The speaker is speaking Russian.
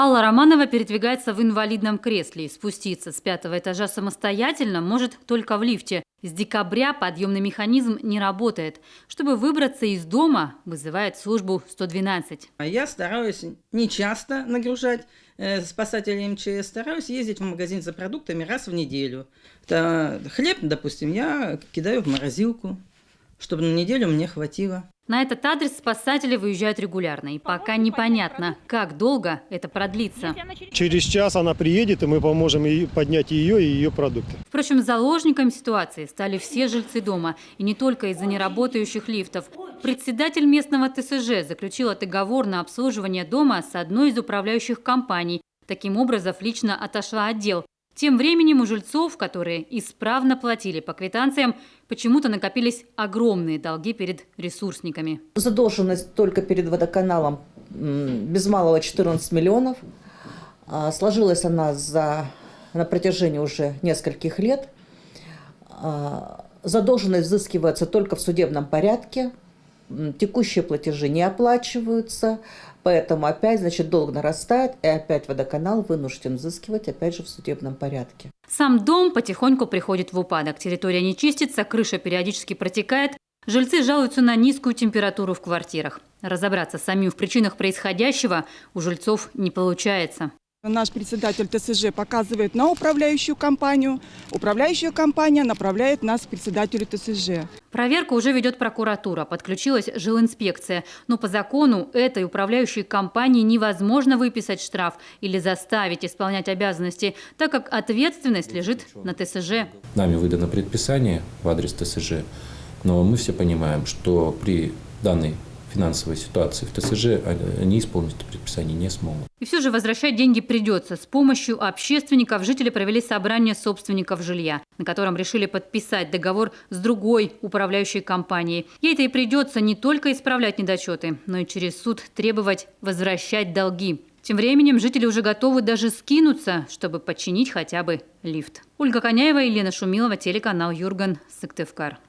Алла Романова передвигается в инвалидном кресле. Спуститься с 5-го этажа самостоятельно может только в лифте. С декабря подъемный механизм не работает. Чтобы выбраться из дома, вызывает службу 112. Я стараюсь не часто нагружать спасателей МЧС, стараюсь ездить в магазин за продуктами раз в неделю. Хлеб, допустим, я кидаю в морозилку, чтобы на неделю мне хватило. На этот адрес спасатели выезжают регулярно. И пока непонятно, как долго это продлится. Через час она приедет, и мы поможем ей поднять ее и ее продукты. Впрочем, заложниками ситуации стали все жильцы дома. И не только из-за неработающих лифтов. Председатель местного ТСЖ заключила договор на обслуживание дома с одной из управляющих компаний. Таким образом, лично отошла отдел. Тем временем у жильцов, которые исправно платили по квитанциям, почему-то накопились огромные долги перед ресурсниками. Задолженность только перед водоканалом без малого 14 миллионов. Сложилась она на протяжении уже нескольких лет. Задолженность взыскивается только в судебном порядке. Текущие платежи не оплачиваются, поэтому опять, долг нарастает, и опять водоканал вынужден взыскивать, опять же, в судебном порядке. Сам дом потихоньку приходит в упадок. Территория не чистится, крыша периодически протекает. Жильцы жалуются на низкую температуру в квартирах. Разобраться самим в причинах происходящего у жильцов не получается. Наш председатель ТСЖ показывает на управляющую компанию. Управляющая компания направляет нас к председателю ТСЖ. Проверку уже ведет прокуратура, подключилась жилинспекция. Но по закону этой управляющей компании невозможно выписать штраф или заставить исполнять обязанности, так как ответственность лежит на ТСЖ. Нами выдано предписание в адрес ТСЖ, но мы все понимаем, что при данной финансовой ситуации в ТСЖ они исполнить это предписание не смогут. И все же возвращать деньги придется. С помощью общественников жители провели собрание собственников жилья, на котором решили подписать договор с другой управляющей компанией. Ей-то и придется не только исправлять недочеты, но и через суд требовать возвращать долги. Тем временем жители уже готовы даже скинуться, чтобы починить хотя бы лифт. Ольга Коняева, Елена Шумилова, телеканал Юрган, Сыктывкар.